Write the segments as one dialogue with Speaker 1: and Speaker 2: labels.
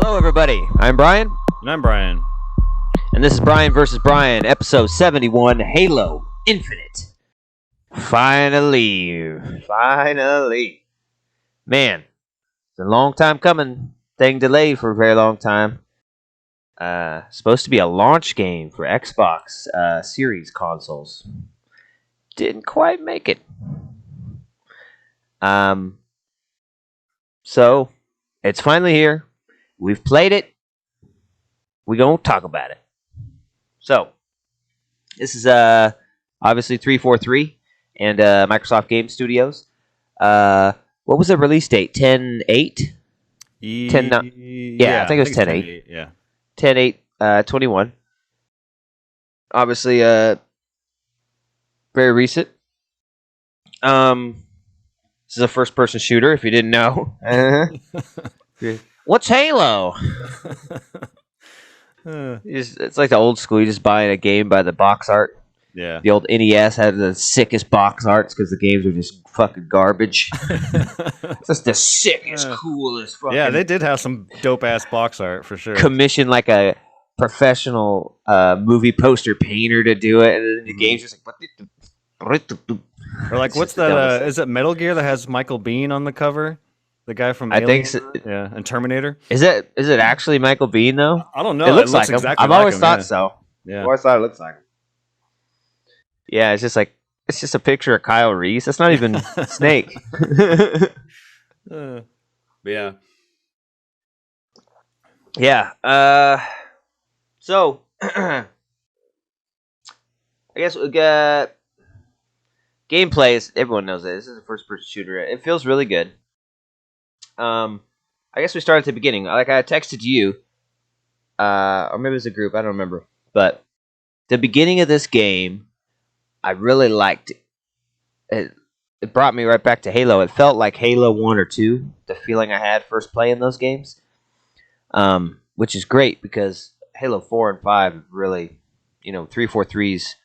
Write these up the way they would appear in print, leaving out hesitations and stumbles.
Speaker 1: Hello, everybody. I'm Bryan,
Speaker 2: And I'm Bryan.
Speaker 1: and this is Bryan versus Bryan, episode 71, Halo Infinite. Finally. Man, it's a long time coming. Thing delayed for a very long time. Supposed to be a launch game for Xbox Series consoles. Didn't quite make it. So, it's finally here. We've played it. We're going to talk about it. So, this is obviously 343 and Microsoft Game Studios. What was the release date? 10/8? 10 yeah, I think it was 10/8.
Speaker 2: Yeah.
Speaker 1: 10/8 21. Obviously very recent. This is a first person shooter if you didn't know. What's Halo? It's like the old school. You just buying a game by the box art.
Speaker 2: Yeah.
Speaker 1: The old NES had the sickest box arts because the games were just fucking garbage. Just the sickest, coolest fucking.
Speaker 2: Yeah, they did have some dope ass box art for sure.
Speaker 1: Commissioned like a professional movie poster painter to do it, and then the game's just like.
Speaker 2: Or like, what's that? Is it Metal Gear that has Michael Biehn on the cover? The guy from
Speaker 1: I
Speaker 2: Alien?
Speaker 1: think so.
Speaker 2: Yeah, and Terminator.
Speaker 1: Is it actually Michael Biehn though?
Speaker 2: I don't know.
Speaker 1: It looks like him.
Speaker 2: exactly
Speaker 1: I've
Speaker 2: like
Speaker 1: always
Speaker 2: him,
Speaker 1: thought
Speaker 2: yeah.
Speaker 1: so.
Speaker 2: Yeah.
Speaker 1: I've always thought it looks like him. Yeah, it's just a picture of Kyle Reese. That's not even Snake.
Speaker 2: Yeah.
Speaker 1: Yeah. So I guess we got gameplay. Everyone knows it. This is a first-person shooter. It feels really good. I guess we start at the beginning. Like I texted you, or maybe it was a group. I don't remember. But the beginning of this game, I really liked it. It brought me right back to Halo. It felt like Halo 1 or 2, the feeling I had first playing those games. Which is great because Halo 4 and 5 have really, 343's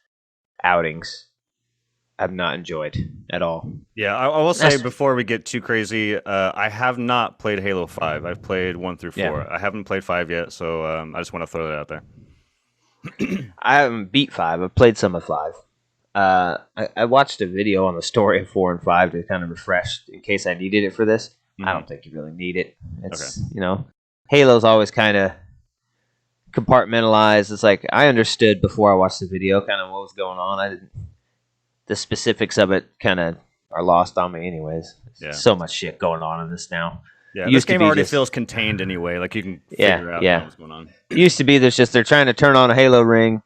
Speaker 1: outings I've not enjoyed at all.
Speaker 2: Yeah, I will say before we get too crazy, I have not played Halo 5. I've played 1 through 4.
Speaker 1: Yeah.
Speaker 2: I haven't played 5 yet, so I just want to throw that out there.
Speaker 1: I haven't beat 5. I've played some of 5. I watched a video on the story of 4 and 5 to kind of refresh in case I needed it for this. Mm-hmm. I don't think you really need it. It's, Halo's always kind of compartmentalized. It's like I understood before I watched the video kind of what was going on. The specifics of it kind of are lost on me anyways.
Speaker 2: Yeah.
Speaker 1: So much shit going on in this now.
Speaker 2: Yeah, this game already feels contained anyway. Like you can figure out what's going on.
Speaker 1: It used to be there's just they're trying to turn on a Halo ring.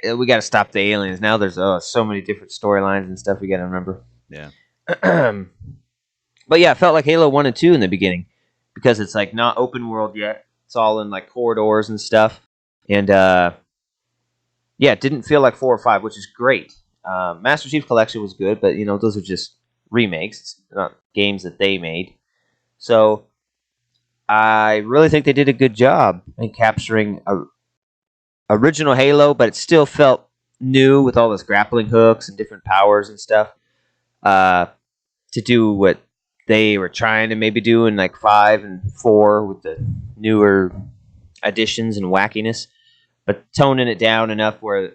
Speaker 1: We got to stop the aliens. Now there's so many different storylines and stuff we got to remember.
Speaker 2: Yeah.
Speaker 1: But yeah, it felt like Halo 1 and 2 in the beginning because it's like not open world yet. It's all in like corridors and stuff. And it didn't feel like 4 or 5, which is great. Master Chief Collection was good, but those are just remakes, not games that they made. So I really think they did a good job in capturing original Halo, but it still felt new with all those grappling hooks and different powers and stuff. To do what they were trying to maybe do in like 5 and 4 with the newer additions and wackiness, but toning it down enough where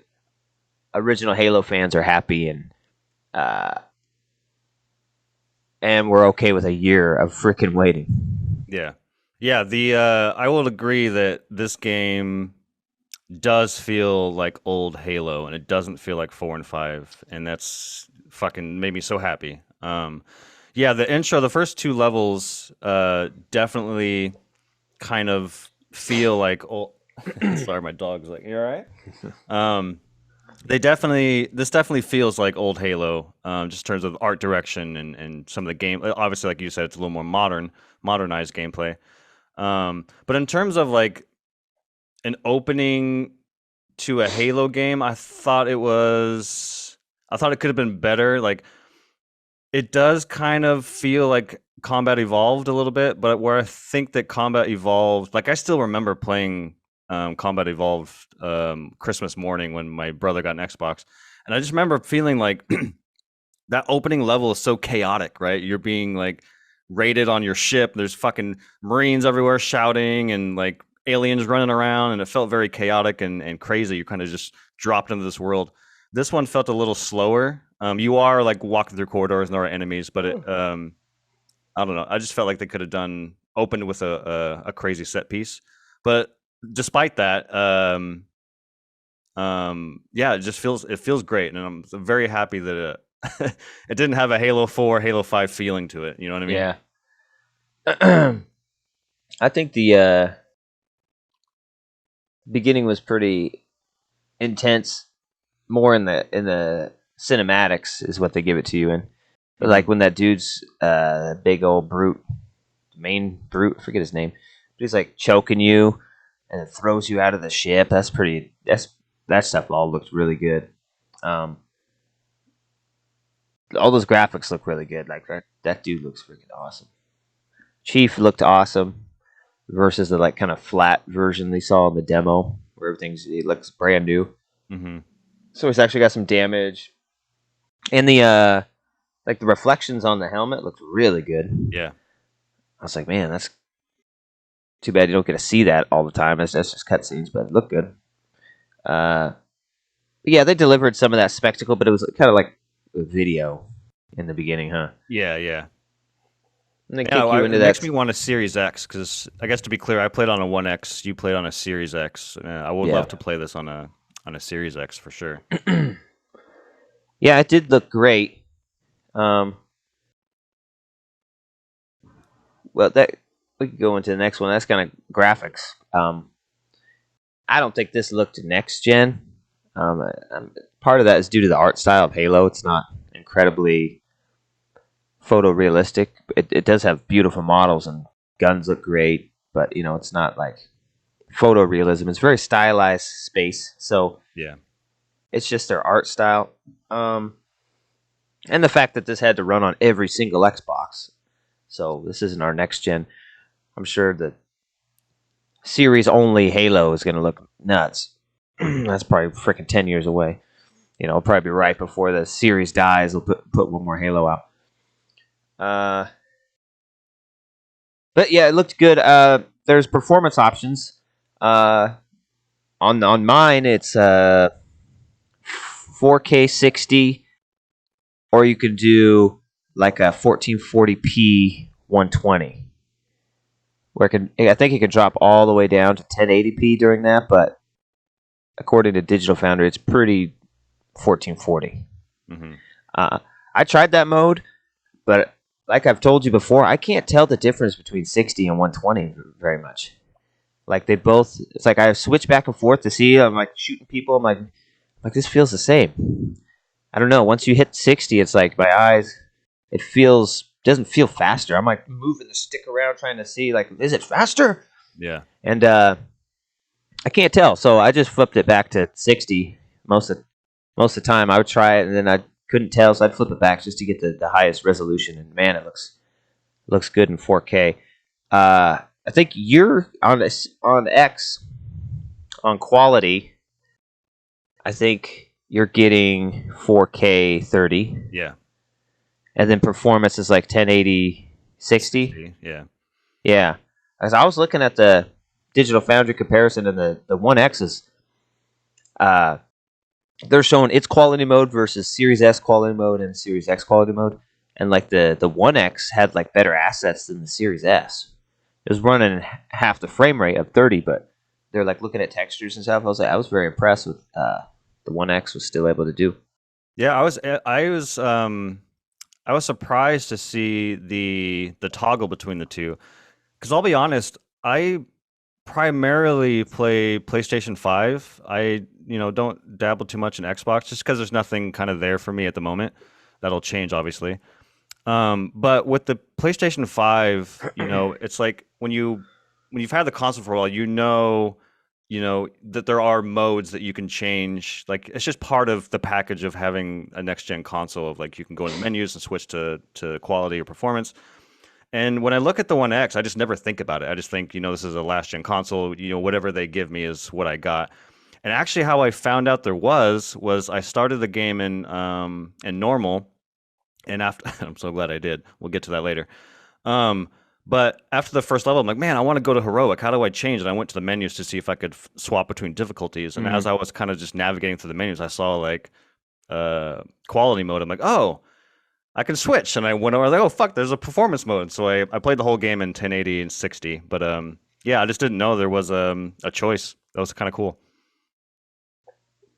Speaker 1: original Halo fans are happy and we're okay with a year of freaking waiting.
Speaker 2: Yeah. I will agree that this game does feel like old Halo, and it doesn't feel like 4 and 5, and that's fucking made me so happy. The intro, the first 2 levels, definitely kind of feel like old. Sorry, my dog's like, you all right? This definitely feels like old Halo, just in terms of art direction and some of the game. Obviously, like you said, it's a little more modernized gameplay. But in terms of like an opening to a Halo game, I thought it could have been better. Like, it does kind of feel like Combat Evolved a little bit, but where I think that Combat Evolved, like I still remember playing Combat Evolved Christmas morning when my brother got an Xbox, and I just remember feeling like that opening level is so chaotic, right? You're being like raided on your ship. There's fucking Marines everywhere shouting and like aliens running around, and it felt very chaotic and crazy. You kind of just dropped into this world. This one felt a little slower. You are like walking through corridors and there are enemies, but I don't know. I just felt like they could have opened with a crazy set piece. But despite that, yeah, it feels great, and I'm very happy that it didn't have a Halo 4, Halo 5 feeling to it. You know what I mean?
Speaker 1: Yeah. I think the beginning was pretty intense. More in the cinematics is what they give it to you in. But like when that dude's big old brute, main brute, I forget his name. But he's like choking you and it throws you out of the ship. That stuff all looks really good. All those graphics look really good. Like that dude looks freaking awesome. Chief looked awesome versus the like kind of flat version they saw in the demo where it looks brand new.
Speaker 2: Mm-hmm.
Speaker 1: So it's actually got some damage, and the like the reflections on the helmet looked really good.
Speaker 2: Yeah,
Speaker 1: I was like, man, that's too bad you don't get to see that all the time. That's just cutscenes, but it looked good. Yeah, they delivered some of that spectacle, but it was kind of like a video in the beginning, huh?
Speaker 2: yeah, yeah.
Speaker 1: And they
Speaker 2: Yeah,
Speaker 1: kick you into
Speaker 2: it
Speaker 1: that.
Speaker 2: makes me want a Series X because I guess to be clear, I played on a One X. You played on a Series X. I would love to play this on a Series X for sure.
Speaker 1: Yeah, it did look great. Well, that we could go into the next one. That's kind of graphics. I don't think this looked next gen. Part of that is due to the art style of Halo. It's not incredibly photorealistic. It does have beautiful models and guns look great, but it's not like photorealism. It's very stylized space. So
Speaker 2: yeah,
Speaker 1: it's just their art style. And the fact that this had to run on every single Xbox. So this isn't our next gen. I'm sure the series only Halo is going to look nuts. That's probably freaking 10 years away. It'll probably be right before the series dies. They'll put one more Halo out. But yeah, it looked good. There's performance options. On mine, it's 4K 60, or you could do like a 1440p 120. Where I think it can drop all the way down to 1080p during that, but according to Digital Foundry, it's pretty 1440.
Speaker 2: mm-hmm.
Speaker 1: I tried that mode, but like I've told you before, I can't tell the difference between 60 and 120 very much. Like it's like I switch back and forth to see. I'm like shooting people. I'm like this feels the same. I don't know. Once you hit 60, it's like my eyes. It doesn't feel faster. I'm like moving the stick around trying to see like is it faster?
Speaker 2: Yeah.
Speaker 1: And I can't tell, so I just flipped it back to 60 most of the time. I would try it, and then I couldn't tell, so I'd flip it back just to get the highest resolution. And man, it looks good in 4K. I think you're on X on quality. I think you're getting 4K 30.
Speaker 2: Yeah.
Speaker 1: And then performance is like 1080 60.
Speaker 2: Yeah.
Speaker 1: Yeah. As I was looking at the Digital Foundry comparison, and the One X is, they're showing its quality mode versus Series S quality mode and Series X quality mode, and like the One X had like better assets than the Series S. It was running half the frame rate of 30, but they're like looking at textures and stuff. I was very impressed with the One X was still able to do.
Speaker 2: Yeah, I was surprised to see the toggle between the two, because I'll be honest, I primarily play PlayStation 5. I don't dabble too much in Xbox just because there's nothing kind of there for me at the moment. That'll change obviously. But with the PlayStation 5, it's like when you've had the console for a while, that there are modes that you can change. Like it's just part of the package of having a next gen console of like you can go in the menus and switch to quality or performance. And when I look at the One X, I just never think about it. I just think, this is a last gen console, whatever they give me is what I got. And actually how I found out there was I started the game in normal, and after I'm so glad I did. We'll get to that later. Um, but after the first level, I'm like, man, I want to go to heroic. How do I change? And I went to the menus to see if I could swap between difficulties. And as
Speaker 1: Mm.
Speaker 2: I was kind of just navigating through the menus, I saw like quality mode. I'm like, oh, I can switch. And I went over like, oh fuck, there's a performance mode. So I played the whole game in 1080 and 60. But yeah, I just didn't know there was a choice. That was kind of cool.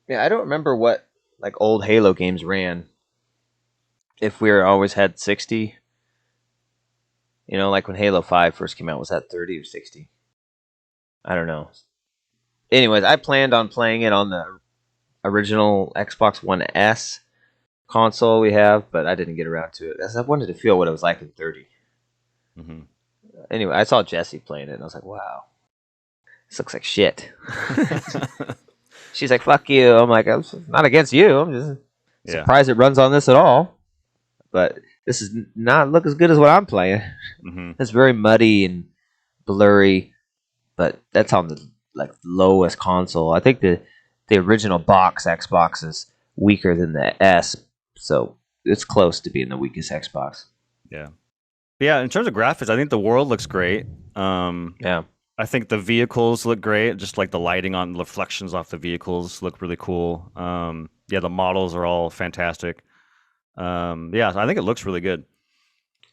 Speaker 1: Yeah, I don't remember what like old Halo games ran. If we were always had 60, like when Halo 5 first came out, was that 30 or 60? I don't know. Anyways, I planned on playing it on the original Xbox One S console we have, but I didn't get around to it. As I wanted to feel what it was like in 30.
Speaker 2: Mm-hmm.
Speaker 1: Anyway, I saw Jesse playing it, and I was like, wow, this looks like shit. She's like, fuck you. I'm like, I'm not against you. I'm just
Speaker 2: Yeah.
Speaker 1: surprised it runs on this at all. But this is not look as good as what I'm playing.
Speaker 2: Mm-hmm.
Speaker 1: It's very muddy and blurry, but that's on the like lowest console. I think the original box Xbox is weaker than the S, so it's close to being the weakest Xbox.
Speaker 2: Yeah. Yeah, in terms of graphics, I think the world looks great.
Speaker 1: Yeah.
Speaker 2: I think the vehicles look great. Just like the lighting on the reflections off the vehicles look really cool. Yeah, the models are all fantastic. Yeah, I think it looks really good.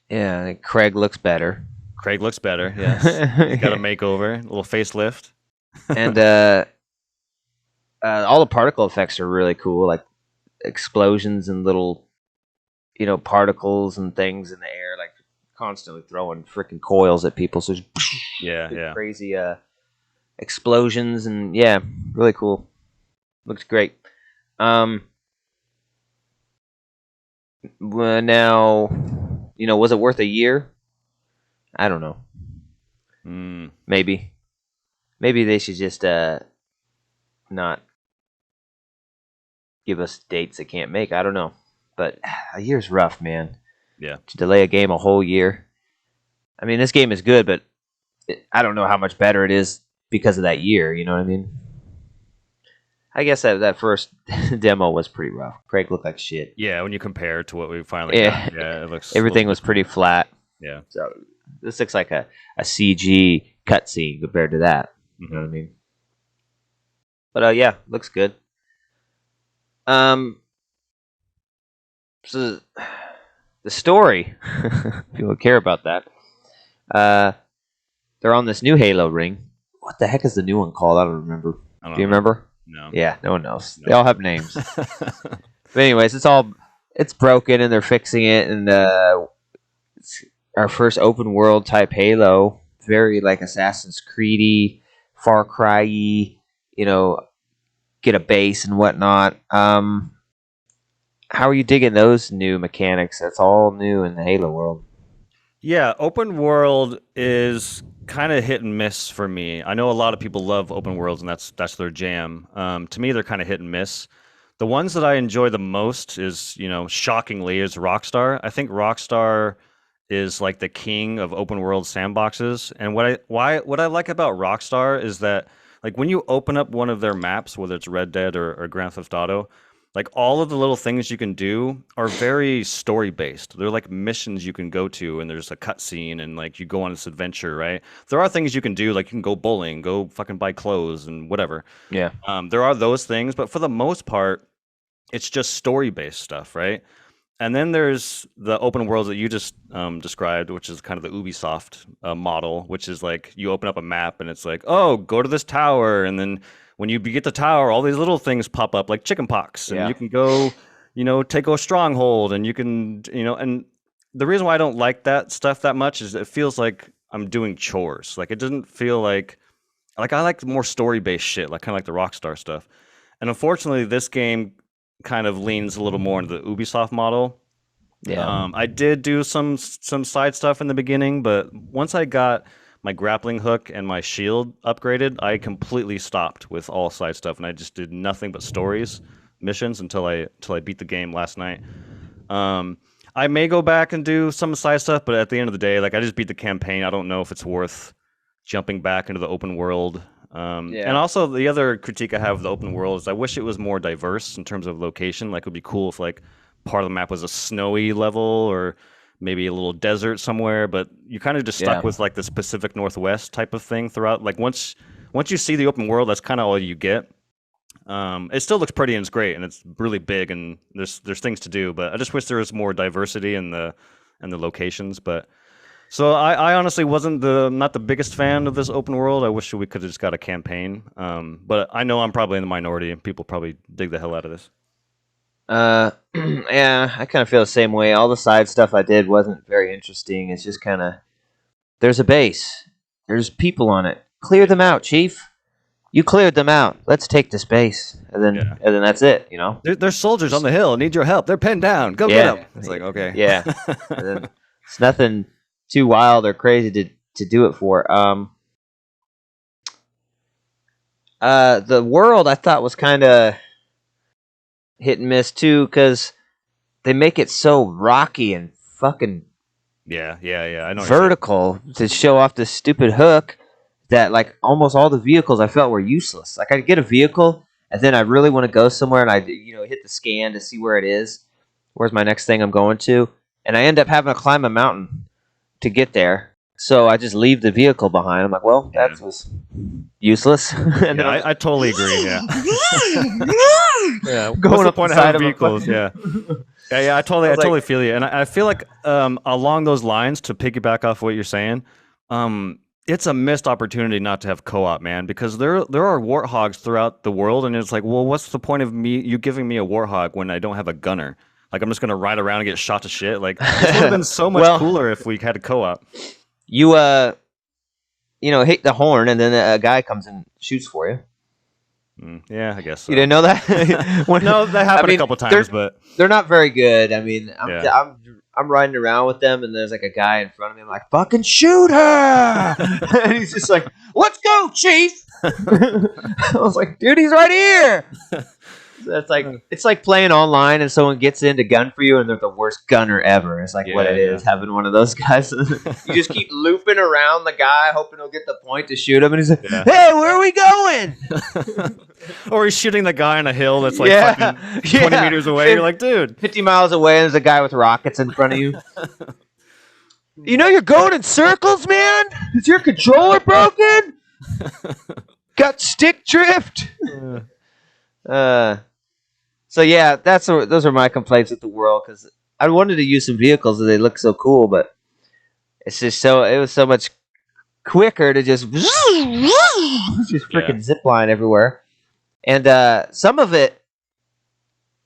Speaker 1: Yeah, I think Craig looks better.
Speaker 2: Craig looks better. Yes, he's got a makeover, a little facelift,
Speaker 1: And all the particle effects are really cool, like explosions and little, particles and things in the air, like constantly throwing freaking coils at people. So it's
Speaker 2: yeah.
Speaker 1: crazy explosions and yeah, really cool. Looks great. Now, was it worth a year? I don't know.
Speaker 2: Mm.
Speaker 1: Maybe they should just not give us dates they can't make. I don't know, but a year's rough, man.
Speaker 2: Yeah.
Speaker 1: To delay a game a whole year. I mean, this game is good, but I don't know how much better it is because of that year. You know what I mean? I guess that first demo was pretty rough. Craig looked like shit.
Speaker 2: Yeah, when you compare to what we finally got, yeah, it looks
Speaker 1: everything was pretty flat.
Speaker 2: Yeah.
Speaker 1: So this looks like a CG cutscene compared to that. You know what I mean? But yeah, looks good. So the story, people care about that. They're on this new Halo ring. What the heck is the new one called? I don't remember. Do you remember?
Speaker 2: No.
Speaker 1: Yeah, no one knows.
Speaker 2: No.
Speaker 1: They all have names. But anyways, it's broken and they're fixing it, and it's our first open world type Halo, very like Assassin's Creedy, Far Cry-y, get a base and whatnot. How are you digging those new mechanics? That's all new in the Halo world.
Speaker 2: Yeah, open world is kind of hit and miss for me. I know a lot of people love open worlds, and that's their jam. To me, they're kind of hit and miss. The ones that I enjoy the most is, shockingly, is Rockstar. I think Rockstar is like the king of open world sandboxes. And what I like about Rockstar is that like when you open up one of their maps, whether it's Red Dead or Grand Theft Auto, like all of the little things you can do are very story based. They're like missions you can go to, and there's a cutscene, and like you go on this adventure, right? There are things you can do, like you can go bowling, go fucking buy clothes, and whatever.
Speaker 1: Yeah.
Speaker 2: There are those things, but for the most part, it's just story based stuff, right? And then there's the open worlds that you just described, which is kind of the Ubisoft model, which is like you open up a map and it's like, oh, go to this tower, and then when you get the tower, all these little things pop up like chickenpox, and you can go, take a stronghold, and you can, and the reason why I don't like that stuff that much is it feels like I'm doing chores. Like it doesn't feel like I like more story based shit, like kind of like the Rockstar stuff. And unfortunately, this game kind of leans a little more into the Ubisoft model.
Speaker 1: Yeah.
Speaker 2: I did do some side stuff in the beginning, but once I got my grappling hook and my shield upgraded, I completely stopped with all side stuff, and I just did nothing but stories missions until I beat the game last night. I may go back and do some side stuff, but at the end of the day, like I just beat the campaign. I don't know if it's worth jumping back into the open world. And also the other critique I have of the open world is I wish it was more diverse in terms of location. Like it would be cool if like part of the map was a snowy level, or maybe a little desert somewhere, but you're kind of just
Speaker 1: Yeah.
Speaker 2: stuck with like this Pacific Northwest type of thing throughout. Like once you see the open world, that's kind of all you get. It still looks pretty and it's great and it's really big and there's things to do, but I just wish there was more diversity in the locations. But so I honestly wasn't not the biggest fan of this open world. I wish we could have just got a campaign. But I know I'm probably in the minority and people probably dig the hell out of this.
Speaker 1: Yeah, I kind of feel the same way. All the side stuff I did wasn't very interesting. It's just kind of there's a base, there's people on it. Clear them out, Chief. You cleared them out. Let's take the space, and then that's it. You know.
Speaker 2: There's soldiers on the hill. Need your help. They're pinned down. Go get them. It's like okay.
Speaker 1: Yeah. And then it's nothing too wild or crazy to do it for. The world I thought was kind of hit and miss too, because they make it so rocky and fucking
Speaker 2: Yeah. I know.
Speaker 1: vertical to show off this stupid hook that like almost all the vehicles I felt were useless. Like I'd get a vehicle and then I really want to go somewhere and I hit the scan to see where it is. Where's my next thing I'm going to? And I end up having to climb a mountain to get there. So I just leave the vehicle behind. I'm like, well, that was useless. And then
Speaker 2: I totally agree. Yeah. Yeah.
Speaker 1: Going
Speaker 2: What's the
Speaker 1: up
Speaker 2: point
Speaker 1: the
Speaker 2: of
Speaker 1: side
Speaker 2: having
Speaker 1: of a
Speaker 2: vehicles? Yeah. I totally feel you. And I feel like along those lines, to piggyback off what you're saying, it's a missed opportunity not to have co-op, man, because there are warthogs throughout the world, and it's like, well, what's the point of you giving me a warthog when I don't have a gunner? Like, I'm just gonna ride around and get shot to shit. Like, this would have been so much cooler if we had a co-op.
Speaker 1: You hit the horn, and then a guy comes and shoots for you.
Speaker 2: Yeah, I guess so.
Speaker 1: You didn't know that?
Speaker 2: No, that happened a couple times, but
Speaker 1: they're not very good. I mean, I'm riding around with them, and there's like a guy in front of me. I'm like, "Fucking shoot her!" And he's just like, "Let's go, Chief." I was like, "Dude, he's right here." So it's like playing online, and someone gets in to gun for you, and they're the worst gunner ever. It's like what it is having one of those guys. You just keep looping around the guy, hoping he'll get the point to shoot him, and he's like, "Hey, where are we going?"
Speaker 2: Or he's shooting the guy on a hill that's like fucking 20 meters away. You're like, dude,
Speaker 1: 50 miles away, and there's a guy with rockets in front of you. You're going in circles, man. Is your controller broken? Got stick drift. So yeah, those are my complaints with the world, because I wanted to use some vehicles and they look so cool, but it was so much quicker to just freaking zip line everywhere. And some of it,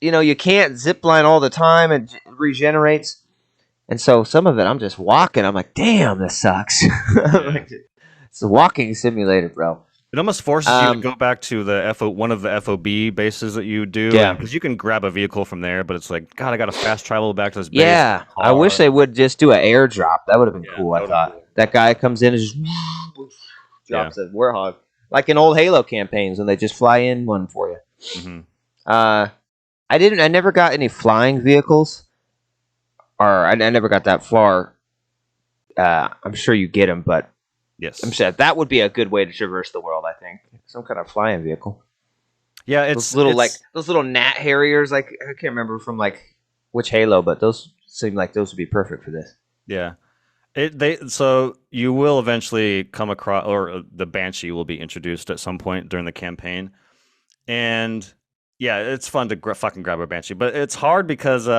Speaker 1: you can't zip line all the time, and it regenerates. And so some of it, I'm just walking. I'm like, damn, this sucks. It's a walking simulator, bro.
Speaker 2: It almost forces you to go back to one of the FOB bases that you do.
Speaker 1: Yeah.
Speaker 2: Because you can grab a vehicle from there, but it's like, God, I got to fast travel back to this base.
Speaker 1: Yeah. I wish they would just do an airdrop. That would have been cool, I thought.
Speaker 2: Cool.
Speaker 1: That guy comes in and just drops a warthog. Like in old Halo campaigns when they just fly in one for you.
Speaker 2: Mm-hmm.
Speaker 1: I never got any flying vehicles. Or I never got that far. I'm sure you get them, but
Speaker 2: yes,
Speaker 1: I'm sure that would be a good way to traverse the world. I think some kind of flying vehicle.
Speaker 2: Yeah,
Speaker 1: those little Gnat Harriers. Like I can't remember from like which Halo, but those seem like those would be perfect for this.
Speaker 2: Yeah, so you will eventually come across, or the Banshee will be introduced at some point during the campaign, and yeah, it's fun to fucking grab a Banshee, but it's hard because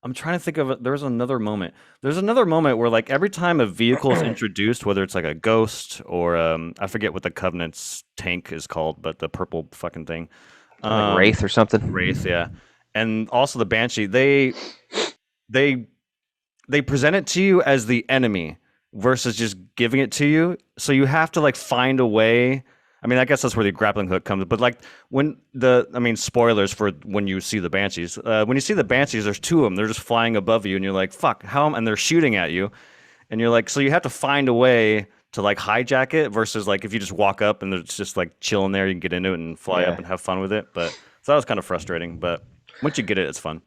Speaker 2: I'm trying to think of it. There's another moment where like every time a vehicle is introduced, whether it's like a Ghost or I forget what the Covenant's tank is called, but the purple fucking thing,
Speaker 1: like Wraith or something.
Speaker 2: Wraith, yeah, and also the Banshee. They present it to you as the enemy versus just giving it to you. So you have to like find a way. I mean, I guess that's where the grappling hook comes. But like spoilers for when you see the Banshees. When you see the Banshees, there's two of them. They're just flying above you, and you're like, "Fuck, how?" And they're shooting at you, and you're like, so you have to find a way to like hijack it. Versus like if you just walk up and it's just like chilling there, you can get into it and fly up and have fun with it. But so that was kind of frustrating. But once you get it, it's fun.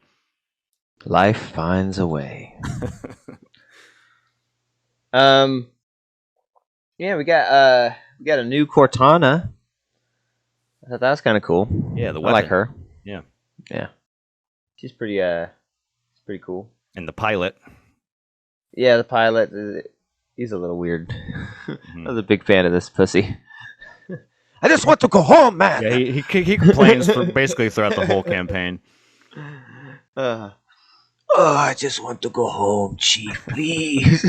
Speaker 1: Life finds a way. Yeah, we got a new Cortana. I thought that was kind of cool.
Speaker 2: Yeah, the
Speaker 1: I
Speaker 2: weapon.
Speaker 1: like her.
Speaker 2: Yeah.
Speaker 1: She's pretty cool.
Speaker 2: And the pilot.
Speaker 1: Yeah, the pilot. He's a little weird. I was a big fan of this pussy. I just want to go home, man.
Speaker 2: Yeah, he complains for basically throughout the whole campaign.
Speaker 1: Oh, I just want to go home, Chief, please.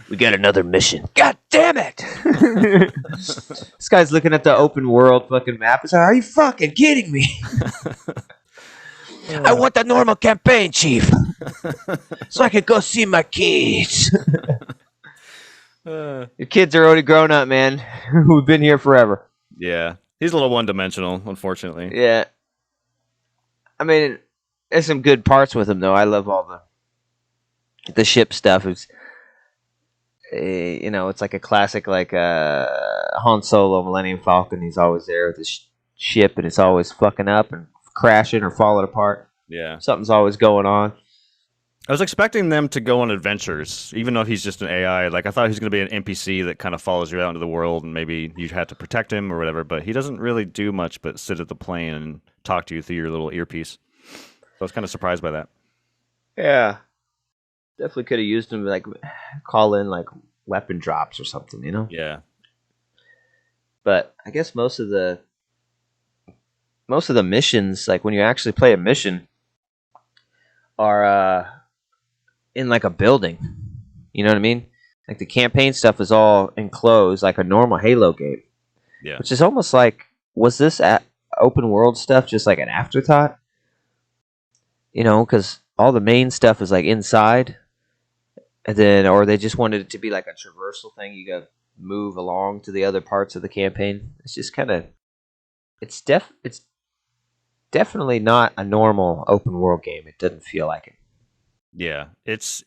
Speaker 1: We got another mission. God damn it! This guy's looking at the open world fucking map. He's like, are you fucking kidding me? I want a normal campaign, Chief. So I can go see my kids. Your kids are already grown up, man. We've been here forever.
Speaker 2: Yeah. He's a little one-dimensional, unfortunately.
Speaker 1: Yeah. I mean, there's some good parts with him, though. I love all the ship stuff. It's, it's like a classic, like Han Solo, Millennium Falcon. He's always there with his ship, and it's always fucking up and crashing or falling apart.
Speaker 2: Yeah.
Speaker 1: Something's always going on.
Speaker 2: I was expecting them to go on adventures, even though he's just an AI. Like, I thought he was going to be an NPC that kind of follows you out into the world, and maybe you had to protect him or whatever, but he doesn't really do much but sit at the plane and talk to you through your little earpiece. So I was kind of surprised by that.
Speaker 1: Yeah. Definitely could have used him to, like, call in, like, weapon drops or something, you know?
Speaker 2: Yeah.
Speaker 1: But I guess most of the missions, like, when you actually play a mission, are in, like, a building. You know what I mean? Like, the campaign stuff is all enclosed, like a normal Halo game.
Speaker 2: Yeah.
Speaker 1: Which is almost like, was this open world stuff just like an afterthought? You know, because all the main stuff is, like, inside. And then, or they just wanted it to be like a traversal thing. You got to move along to the other parts of the campaign. It's just kind of, it's definitely not a normal open world game. It doesn't feel like it.
Speaker 2: Yeah, it's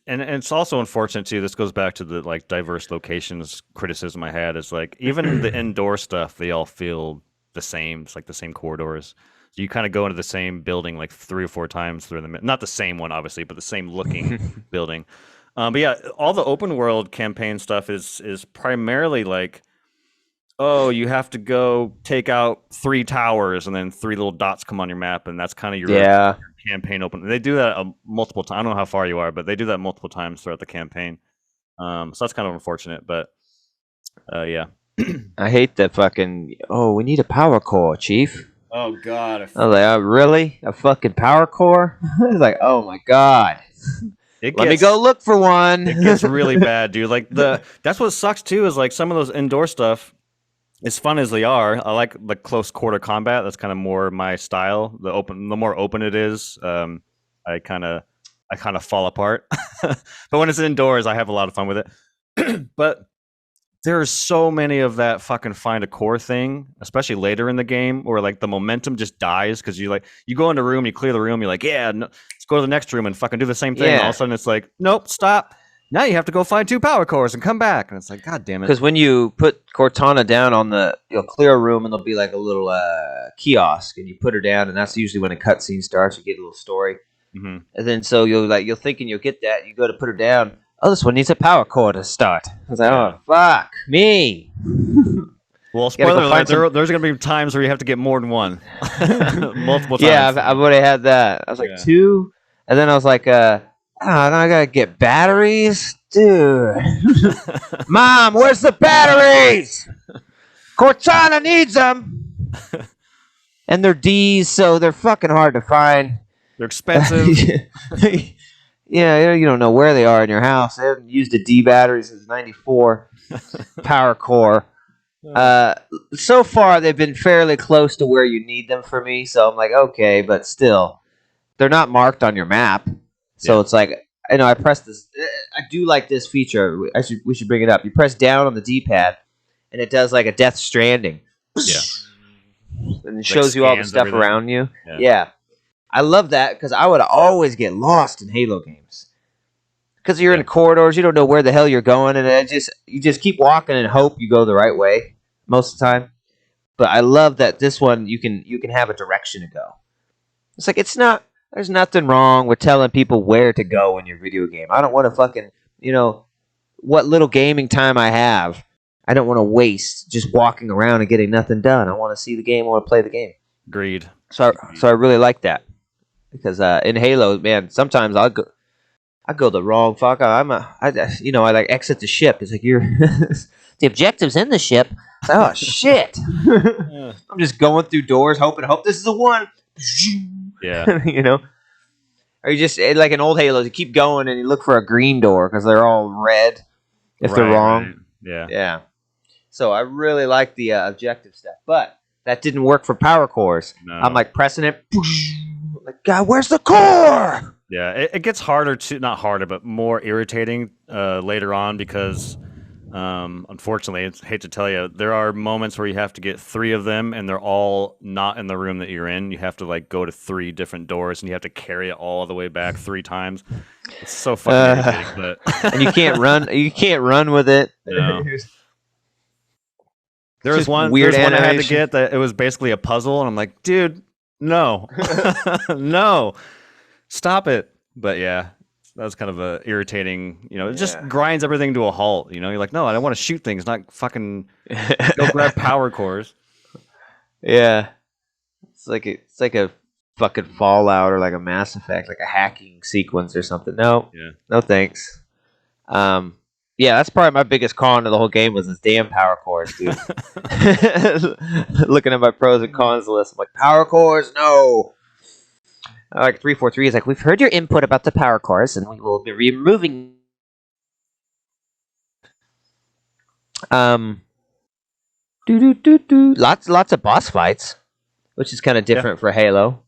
Speaker 2: also unfortunate too. This goes back to the like diverse locations criticism I had. Is like even the indoor stuff, they all feel the same. It's like the same corridors. So you kind of go into the same building like 3 or 4 times through the not the same one obviously, but the same looking building. But yeah, all the open world campaign stuff is primarily like, oh, you have to go take out 3 towers, and then 3 little dots come on your map, and that's kind of your campaign open. They do that multiple times. I don't know how far you are, but they do that multiple times throughout the campaign. So that's kind of unfortunate, but yeah.
Speaker 1: I hate that fucking, oh, we need a power core, Chief.
Speaker 2: Oh, God.
Speaker 1: I was like, oh, really? A fucking power core? I was like, oh, my God. Let me go look for one.
Speaker 2: It gets really bad, dude. Like that's what sucks, too, is like some of those indoor stuff, as fun as they are, I like the close quarter combat. That's kind of more my style. The more open it is, I kind of fall apart. But when it's indoors, I have a lot of fun with it. But there's so many of that fucking find a core thing, especially later in the game, where like the momentum just dies because you go into a room, you clear the room, you're like, yeah, no, let's go to the next room and fucking do the same thing.
Speaker 1: Yeah.
Speaker 2: All of a sudden, it's like, nope, stop. Now you have to go find 2 power cores and come back. And it's like, God damn it.
Speaker 1: Because when you put Cortana down on you'll clear a room and there'll be like a little kiosk, and you put her down, and that's usually when a cutscene starts. You get a little story.
Speaker 2: Mm-hmm.
Speaker 1: And then so you'll thinking you'll get that. You go to put her down. Oh, this one needs a power core to start. I was like, oh, fuck me.
Speaker 2: Well, spoiler alert, there's going to be times where you have to get more than one. Multiple times.
Speaker 1: Yeah, I've already had that. I was like, 2? And then I was like, I gotta get batteries? Dude. Mom, where's the batteries? Cortana needs them. And they're D's, so they're fucking hard to find.
Speaker 2: They're expensive.
Speaker 1: Yeah, you don't know where they are in your house. They haven't used a D battery since 94. Power core. So far, they've been fairly close to where you need them for me, so I'm like, okay, but still, they're not marked on your map. So it's like, I press this. I do like this feature. We should bring it up. You press down on the D-pad, and it does like a Death Stranding.
Speaker 2: Yeah.
Speaker 1: And it shows you all the stuff
Speaker 2: everything
Speaker 1: around you. Yeah. I love that because I would always get lost in Halo games. Because you're in corridors, you don't know where the hell you're going, and you just keep walking and hope you go the right way most of the time. But I love that this one you can have a direction to go. It's like there's nothing wrong with telling people where to go in your video game. I don't want to fucking, what little gaming time I have, I don't want to waste just walking around and getting nothing done. I want to see the game. I want to play the game.
Speaker 2: Agreed.
Speaker 1: So I really like that. Because in Halo, man, sometimes I go the wrong fuck. I like exit the ship. It's like you're the objective's in the ship. It's like, oh shit!
Speaker 2: Yeah.
Speaker 1: I'm just going through doors, hope this is the one.
Speaker 2: Yeah.
Speaker 1: you know, or you just like in old Halos, you keep going and you look for a green door because they're all red if they're wrong.
Speaker 2: Right. Yeah.
Speaker 1: Yeah. So I really like the objective stuff, but that didn't work for power cores.
Speaker 2: No.
Speaker 1: I'm like pressing it. Like, God, where's the core?
Speaker 2: Yeah, it gets harder to not harder, but more irritating later on because, unfortunately, I hate to tell you, there are moments where you have to get 3 of them, and they're all not in the room that you're in. You have to like go to 3 different doors, and you have to carry it all the way back 3 times. It's so fucking irritating, but
Speaker 1: and you can't run. You can't run with it.
Speaker 2: No. There
Speaker 1: Just
Speaker 2: was one
Speaker 1: weird
Speaker 2: I had to
Speaker 1: animation.
Speaker 2: get that it was basically a puzzle, and I'm like, dude, no, no. Stop it. But yeah, that was kind of a irritating, it just grinds everything to a halt. You're like, no, I don't want to shoot things, not fucking go grab power cores.
Speaker 1: Yeah. It's like a fucking Fallout or like a Mass Effect, like a hacking sequence or something. No.
Speaker 2: Yeah.
Speaker 1: No thanks. Yeah, that's probably my biggest con of the whole game was this damn power cores, dude. Looking at my pros and cons list, I'm like, power cores, no. Like 343 is like, we've heard your input about the power cores, and we will be removing. Lots of boss fights, which is kind of different for Halo.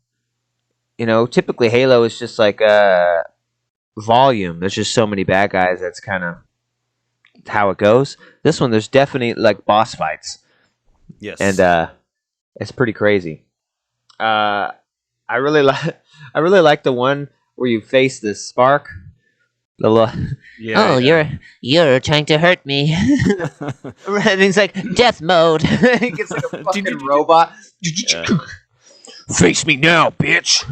Speaker 1: Typically Halo is just like volume. There's just so many bad guys. That's kind of how it goes. This one, there's definitely like boss fights.
Speaker 2: Yes,
Speaker 1: and it's pretty crazy. I really like the one where you face the spark.
Speaker 3: Yeah. You're trying to hurt me.
Speaker 1: And he's like death mode. He gets like a fucking robot. Face me now, bitch.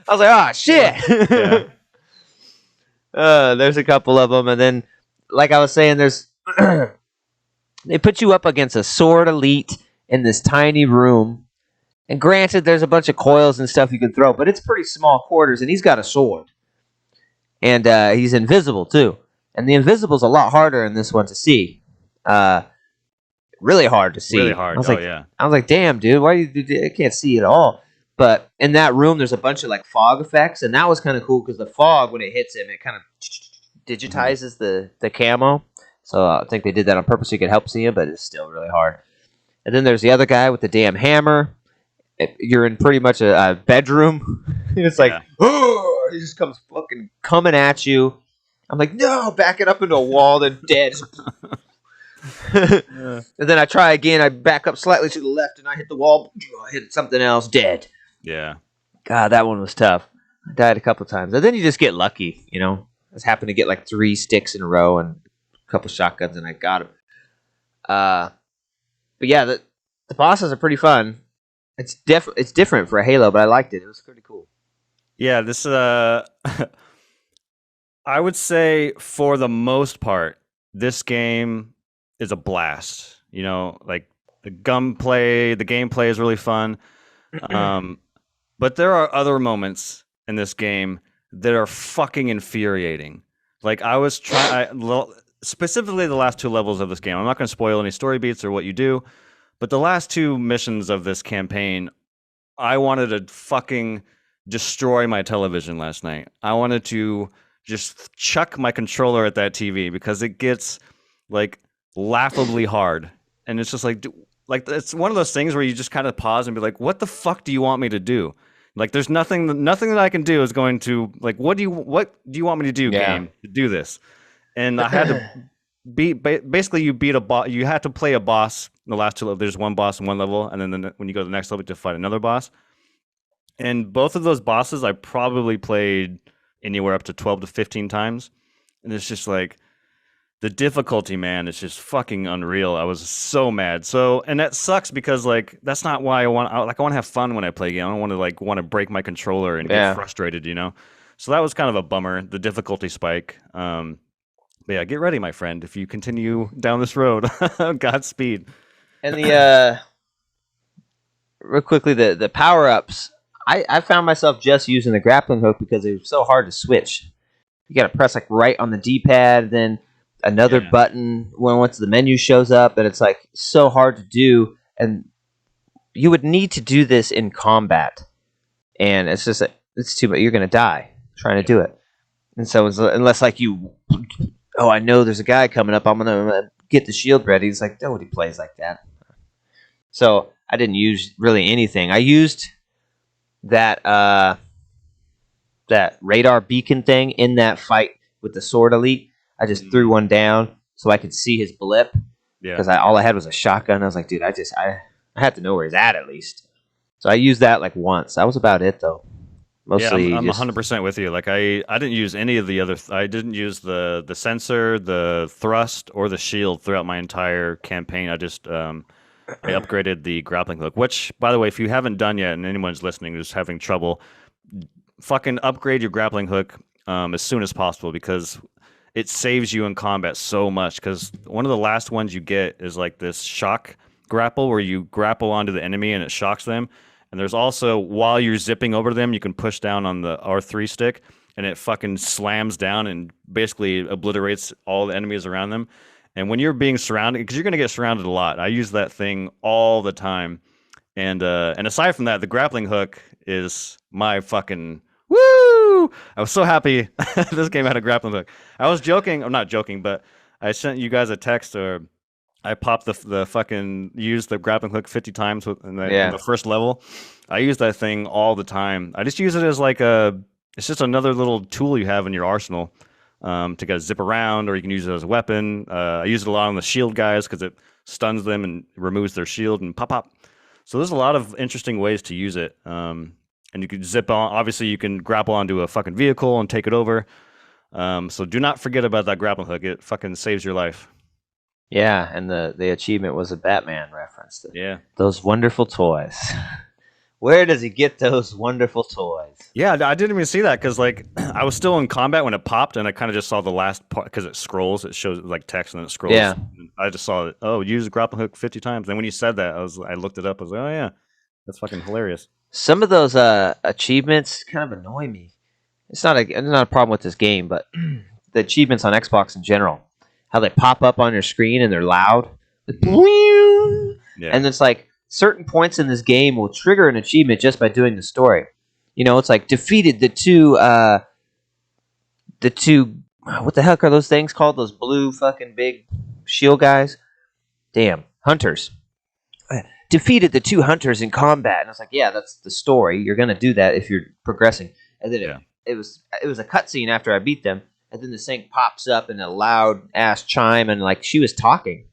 Speaker 1: I was like, oh shit.
Speaker 2: Yeah.
Speaker 1: There's a couple of them, and then, like I was saying, there's they put you up against a sword elite in this tiny room. And granted, there's a bunch of coils and stuff you can throw, but it's pretty small quarters, and he's got a sword. And he's invisible, too. And the invisible's a lot harder in this one to see. Really hard to see.
Speaker 2: Really hard.
Speaker 1: I was like, damn, dude, why I can't see at all. But in that room, there's a bunch of like fog effects, and that was kind of cool because the fog, when it hits him, it kind of digitizes the camo. So I think they did that on purpose so you could help see him, but it's still really hard. And then there's the other guy with the damn hammer. You're in pretty much a bedroom. It's like, oh, he just comes fucking coming at you. I'm like, no, back it up into a wall, then dead. And then I try again. I back up slightly to the left, and I hit the wall. I hit something else, dead.
Speaker 2: Yeah.
Speaker 1: God, that one was tough. I died a couple times. And then you just get lucky, I just happened to get like 3 sticks in a row and a couple shotguns, and I got him. But yeah, the bosses are pretty fun. It's different for a Halo, but I liked it. It was pretty cool.
Speaker 2: Yeah, this I would say for the most part, this game is a blast. Like the gameplay is really fun. But there are other moments in this game that are fucking infuriating. Like I was specifically the last 2 levels of this game. I'm not going to spoil any story beats or what you do, but the last 2 missions of this campaign, I wanted to fucking destroy my television last night. I wanted to just chuck my controller at that TV because it gets like laughably hard, and it's just like it's one of those things where you just kind of pause and be like, "What the fuck do you want me to do?" Like, there's nothing that I can do is going to like, what do you want me to do, game, to do this? And I had to basically you beat a boss. You had to play a boss in the last 2 levels. There's one boss in one level, and then when you go to the next level, to fight another boss. And both of those bosses, I probably played anywhere up to 12 to 15 times, and it's just like the difficulty, man. It's just fucking unreal. I was so mad. And that sucks because like that's not why I want. I want to have fun when I play a game. I don't want to break my controller and get frustrated. So that was kind of a bummer. The difficulty spike. But yeah, get ready, my friend. If you continue down this road, Godspeed.
Speaker 1: And real quickly, the power ups. I found myself just using the grappling hook because it was so hard to switch. You got to press like right on the D-pad, then another button once the menu shows up, and it's like so hard to do. And you would need to do this in combat, and it's just it's too much. You're gonna die trying to do it. And so unless like I know there's a guy coming up, I'm gonna get the shield ready. It's like nobody plays like that. So I didn't use really anything. I used that radar beacon thing in that fight with the sword elite. I just threw one down so I could see his blip.
Speaker 2: Yeah.
Speaker 1: Because all I had was a shotgun. I was like, dude, I had to know where he's at least. So I used that like once. That was about it though. Mostly,
Speaker 2: I'm 100% with you. Like I didn't use any of the other. I didn't use the sensor, the thrust, or the shield throughout my entire campaign. I just I upgraded the grappling hook. Which, by the way, if you haven't done yet, and anyone's listening who's having trouble, fucking upgrade your grappling hook as soon as possible because it saves you in combat so much. Because one of the last ones you get is like this shock grapple where you grapple onto the enemy and it shocks them. And there's also, while you're zipping over to them, you can push down on the R3 stick and it fucking slams down and basically obliterates all the enemies around them. And when you're being surrounded, because you're going to get surrounded a lot, I use that thing all the time. And aside from that, the grappling hook is my fucking woo! I was so happy this game had a grappling hook. I was joking, I'm not joking, but I sent you guys a text or I popped the fucking used the grappling hook 50 times in the first level. I use that thing all the time. I just use it as like it's just another little tool you have in your arsenal to go zip around, or you can use it as a weapon. I use it a lot on the shield guys because it stuns them and removes their shield and pop. So there's a lot of interesting ways to use it. And you can zip on. Obviously, you can grapple onto a fucking vehicle and take it over. So do not forget about that grappling hook. It fucking saves your life.
Speaker 1: Yeah, and the achievement was a Batman reference.
Speaker 2: Yeah.
Speaker 1: Those wonderful toys. Where does he get those wonderful toys?
Speaker 2: Yeah, I didn't even see that because like I was still in combat when it popped, and I kind of just saw the last part because it scrolls. It shows like text and then it scrolls.
Speaker 1: Yeah.
Speaker 2: I just saw it. Oh, use the grappling hook 50 times. And when you said that, I looked it up. I was like, oh yeah, that's fucking hilarious.
Speaker 1: Some of those achievements kind of annoy me. It's not a problem with this game, but the achievements on Xbox in general, how they pop up on your screen and they're loud.
Speaker 2: Yeah.
Speaker 1: And it's like certain points in this game will trigger an achievement just by doing the story. You know, it's like defeated the two what the heck are those things called? Those blue fucking big shield guys? Damn, hunters. Defeated the two hunters in combat. And I was like, yeah, that's the story. You're gonna do that if you're progressing. And then it was a cutscene after I beat them. And then this thing pops up in a loud ass chime, and like she was talking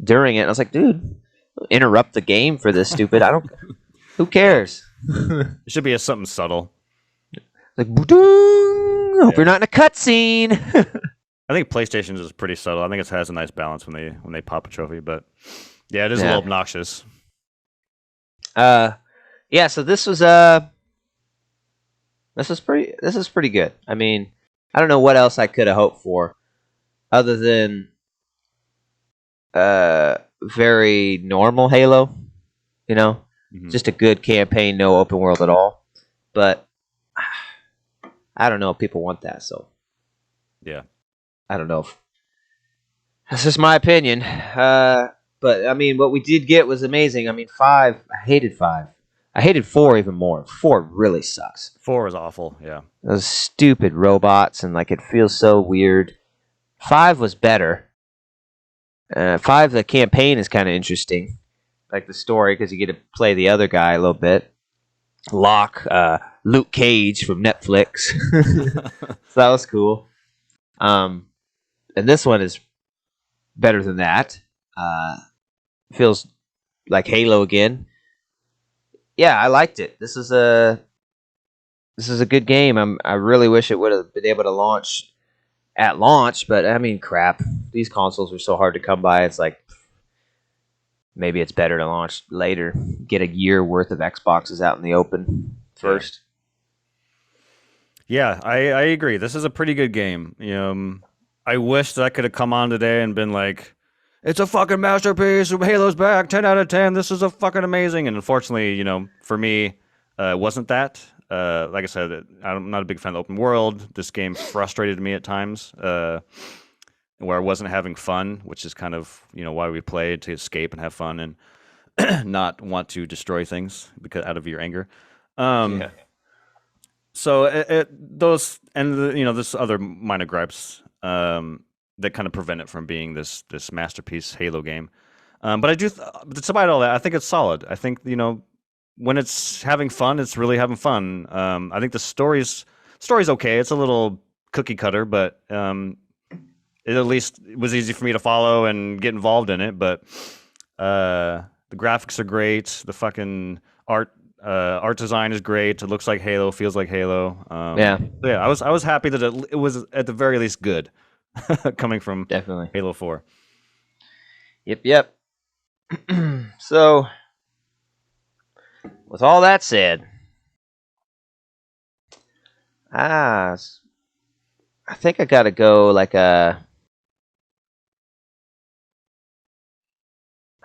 Speaker 1: during it. And I was like, dude, interrupt the game for this stupid. I don't. Who cares?
Speaker 2: It should be something subtle.
Speaker 1: Like, hope you're not in a cutscene.
Speaker 2: I think PlayStation is pretty subtle. I think it has a nice balance when they pop a trophy, but yeah, it is a little obnoxious.
Speaker 1: Yeah. So this was pretty good. I mean, I don't know what else I could have hoped for, other than very normal Halo. You know, just a good campaign, no open world at all. But I don't know if people want that. So
Speaker 2: yeah,
Speaker 1: I don't know. That's just my opinion. But I mean, what we did get was amazing. I mean, 5. I hated 5. I hated 4 even more. 4 really sucks.
Speaker 2: 4 is awful. Yeah,
Speaker 1: those stupid robots, and like it feels so weird. 5 was better. 5, the campaign is kind of interesting, like the story, because you get to play the other guy a little bit. Locke, Luke Cage from Netflix. So that was cool. And this one is better than that. Feels like Halo again. Yeah, I liked it. This is a good game. I really wish it would have been able to launch at launch, but I mean, crap. These consoles are so hard to come by. It's like maybe it's better to launch later. Get a year worth of Xboxes out in the open first.
Speaker 2: Yeah, I agree. This is a pretty good game. I wish that I could have come on today and been like, it's a fucking masterpiece. Halo's back. 10 out of 10. This is a fucking amazing. And unfortunately, for me, wasn't that. Like I said, I'm not a big fan of open world. This game frustrated me at times, where I wasn't having fun, which is kind of why we played, to escape and have fun and not want to destroy things because out of your anger.
Speaker 1: Yeah.
Speaker 2: So those and this other minor gripes that kind of prevent it from being this masterpiece Halo game. But I do, despite all that, I think it's solid. I think when it's having fun, it's really having fun. I think the story's okay. It's a little cookie cutter, but it at least was easy for me to follow and get involved in it. But the graphics are great. The fucking art design is great. It looks like Halo, feels like Halo.
Speaker 1: Yeah.
Speaker 2: I was happy that it was at the very least good, coming from
Speaker 1: Definitely.
Speaker 2: Halo 4.
Speaker 1: Yep. So, with all that said, I think I gotta go like I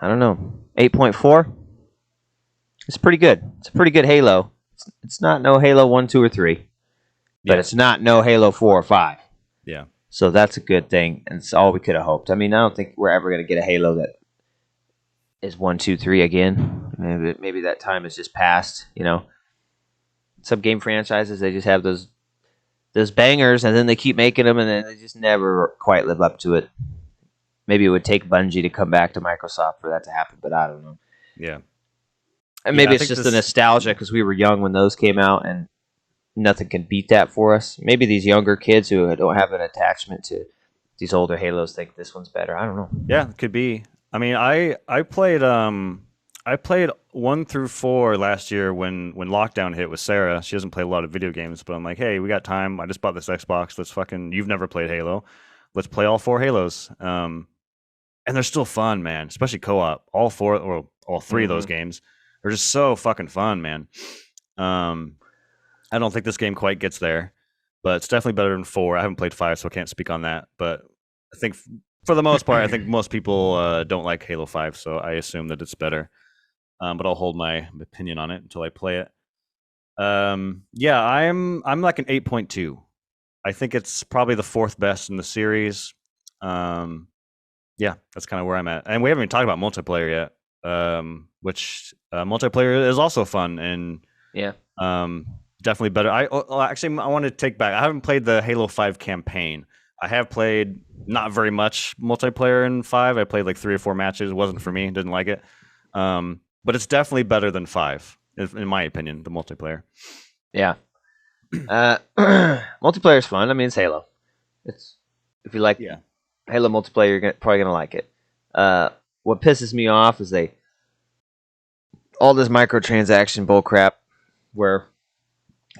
Speaker 1: don't know, 8.4. It's pretty good. It's a pretty good Halo. It's not no Halo 1, 2, or 3, but
Speaker 2: Yeah.
Speaker 1: it's not no Halo 4 or 5.
Speaker 2: Yeah.
Speaker 1: So that's a good thing, and it's all we could have hoped. I mean, I don't think we're ever gonna get a Halo that is 1, 2, 3 again. Maybe that time has just passed. Some game franchises, they just have those bangers, and then they keep making them, and then they just never quite live up to it. Maybe it would take Bungie to come back to Microsoft for that to happen, but I don't know.
Speaker 2: Yeah.
Speaker 1: And maybe
Speaker 2: I
Speaker 1: it's
Speaker 2: think
Speaker 1: just the nostalgia because we were young when those came out, and nothing can beat that for us. Maybe these younger kids who don't have an attachment to these older Halos think this one's better. I don't know.
Speaker 2: Yeah, it could be. I mean, I played 1 through 4 last year when lockdown hit with Sarah. She doesn't play a lot of video games, but I'm like, hey, we got time. I just bought this Xbox. You've never played Halo. Let's play all 4 Halos. And they're still fun, man. Especially co-op. All 4 or all 3 of those games are just so fucking fun, man. I don't think this game quite gets there, but it's definitely better than 4. I haven't played 5, so I can't speak on that. But I think for the most part, I think most people don't like Halo 5, so I assume that it's better. But I'll hold my opinion on it until I play it. Yeah, I'm like an 8.2. I think it's probably the 4th best in the series. Yeah, that's kind of where I'm at. And we haven't even talked about multiplayer yet, which multiplayer is also fun and
Speaker 1: Yeah.
Speaker 2: definitely better. Actually, I want to take back. I haven't played the Halo 5 campaign. I have played not very much multiplayer in 5. I played like 3 or 4 matches. It wasn't for me. Didn't like it. But it's definitely better than 5, in my opinion, the multiplayer.
Speaker 1: Yeah. Multiplayer is fun. I mean, it's Halo. If you like Halo multiplayer, you're probably gonna like it. What pisses me off is all this microtransaction bullcrap, where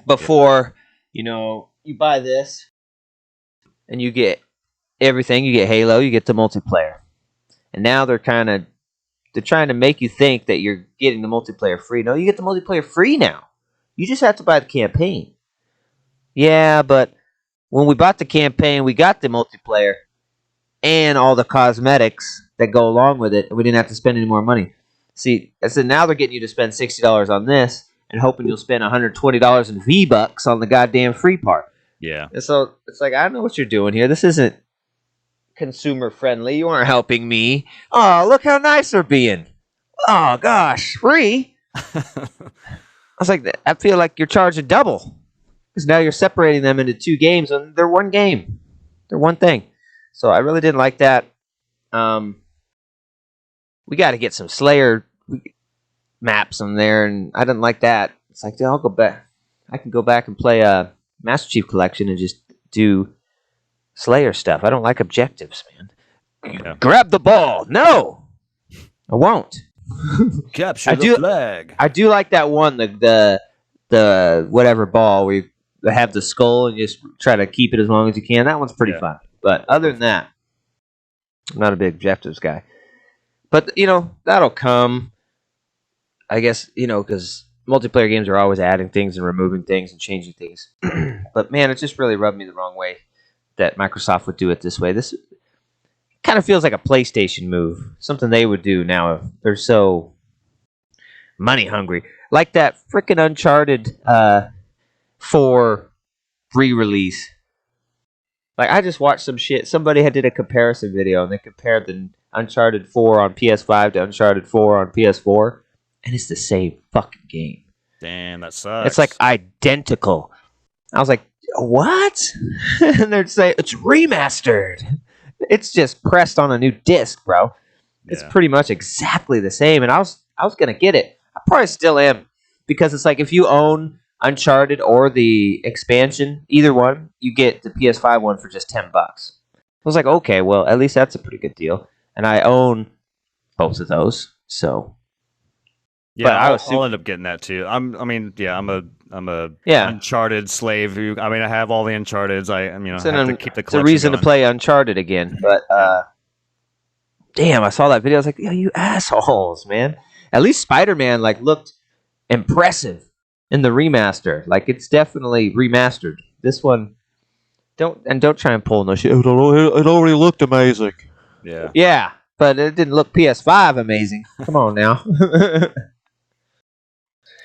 Speaker 1: before you buy this and you get everything. You get Halo, you get the multiplayer, and now they're trying to make you think that you're getting the multiplayer free. No, you get the multiplayer free now. You just have to buy the campaign. Yeah, but when we bought the campaign, we got the multiplayer and all the cosmetics that go along with it, and we didn't have to spend any more money. See, I said now they're getting you to spend $60 on this and hoping you'll spend $120 in V-Bucks on the goddamn free part.
Speaker 2: Yeah.
Speaker 1: And so it's like, I know what you're doing here. This isn't consumer friendly. You aren't helping me. Oh, look how nice they're being. Oh, gosh, free? I was like, I feel like you're charging double. Because now you're separating them into 2 games, and they're one game. They're one thing. So I really didn't like that. We got to get some Slayer maps on there, and I didn't like that. It's like, I'll go back. I can go back and play Master Chief Collection and just do Slayer stuff. I don't like objectives, man.
Speaker 2: Yeah.
Speaker 1: Grab the ball. No, I won't.
Speaker 2: Capture the flag.
Speaker 1: I do like that one, the whatever ball where you have the skull and you just try to keep it as long as you can. That one's pretty fun. But other than that, I'm not a big objectives guy. But, that'll come. I guess, because multiplayer games are always adding things and removing things and changing things. But, man, it just really rubbed me the wrong way that Microsoft would do it this way. This kind of feels like a PlayStation move. Something they would do now if they're so money hungry. Like that freaking Uncharted 4 re-release. Like, I just watched some shit. Somebody did a comparison video, and they compared the Uncharted 4 on PS5 to Uncharted 4 on PS4, and it's the same fucking game.
Speaker 2: Damn, that sucks.
Speaker 1: It's like identical. I was like, what? And they're saying it's remastered. It's just pressed on a new disc, bro. It's pretty much exactly the same. And I was gonna get it. I probably still am, because it's like if you own Uncharted or the expansion, either one, you get the PS5 one for just $10. I was like, okay, well, at least that's a pretty good deal. And I own both of those, so.
Speaker 2: Yeah,
Speaker 1: But
Speaker 2: I'll end up getting that too. I'm a
Speaker 1: Yeah.
Speaker 2: Uncharted slave. I have all the Uncharteds. I have to keep the collection
Speaker 1: It's a reason
Speaker 2: going.
Speaker 1: to play Uncharted again. But damn, I saw that video. I was like, yo, you assholes, man. At least Spider-Man looked impressive in the remaster. Like, it's definitely remastered. This one, don't try and pull no shit. It already looked amazing.
Speaker 2: Yeah.
Speaker 1: Yeah, but it didn't look PS5 amazing. Come on now.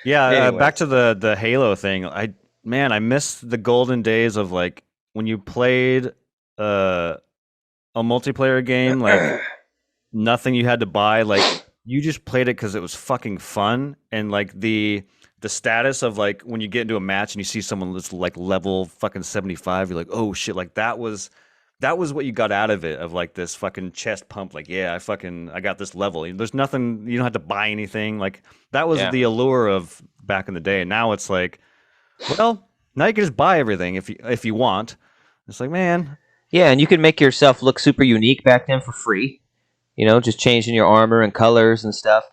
Speaker 2: Yeah,
Speaker 1: Anyways.
Speaker 2: back to the Halo thing. I miss the golden days of like when you played a multiplayer game, like nothing you had to buy, like you just played it because it was fucking fun, and like the status of like when you get into a match and you see someone that's like level fucking 75, you're like, oh shit, like that was what you got out of it, of like this fucking chest pump, like, yeah, I got this level. There's nothing, you don't have to buy anything. Like that was the allure of back in the day. And now it's like, well, now you can just buy everything if you want. It's like, man.
Speaker 1: Yeah, and you can make yourself look super unique back then for free. You know, just changing your armor and colors and stuff.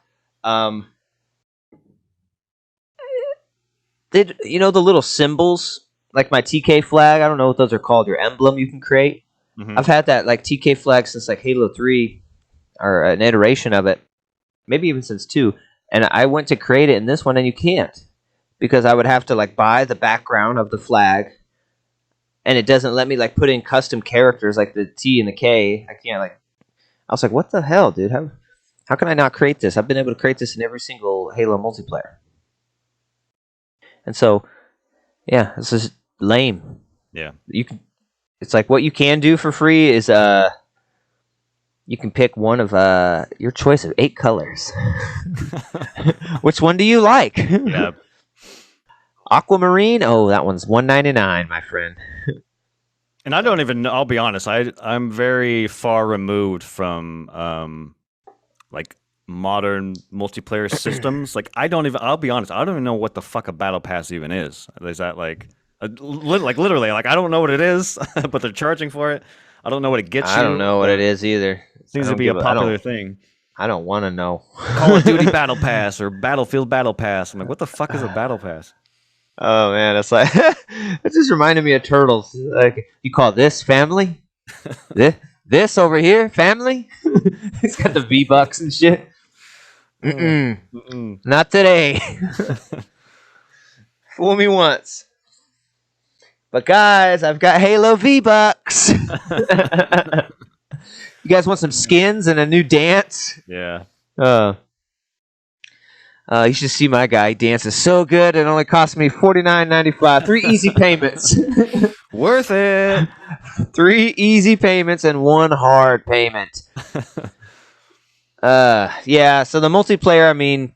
Speaker 1: The little symbols, like my TK flag, I don't know what those are called, your emblem you can create.
Speaker 2: Mm-hmm.
Speaker 1: I've had that like TK flag since like Halo 3, or an iteration of it, maybe even since 2. And I went to create it in this one, and you can't, because I would have to like buy the background of the flag, and it doesn't let me like put in custom characters like the T and the K. I can't like. I was like, what the hell, dude? How can I not create this? I've been able to create this in every single Halo multiplayer. And so, yeah, this is lame.
Speaker 2: Yeah,
Speaker 1: you can. It's like what you can do for free is you can pick one of your choice of 8 colors. Which one do you like?
Speaker 2: yeah.
Speaker 1: Aquamarine? Oh, that one's $1.99, my friend.
Speaker 2: And I don't even know, I'll be honest, I'm very far removed from like modern multiplayer systems. Like I'll be honest, I don't even know what the fuck a battle pass even is. Is that like literally, like I don't know what it is, but they're charging for it. I don't know what it gets you.
Speaker 1: I don't know what it is either.
Speaker 2: It seems to be a popular thing.
Speaker 1: I don't want to know.
Speaker 2: Call of Duty Battle Pass or Battlefield Battle Pass. I'm like, what the fuck is a battle pass?
Speaker 1: Oh man, it's like it just reminded me of Turtles. Like, you call this family? this over here family? He's got the V-Bucks and shit. Not today. Fool me once. But guys, I've got Halo V-Bucks. You guys want some skins and a new dance?
Speaker 2: Yeah.
Speaker 1: You should see my guy. He dances so good, it only cost me $49.95. 3 easy payments.
Speaker 2: Worth it.
Speaker 1: 3 easy payments and 1 hard payment. Yeah, so the multiplayer, I mean,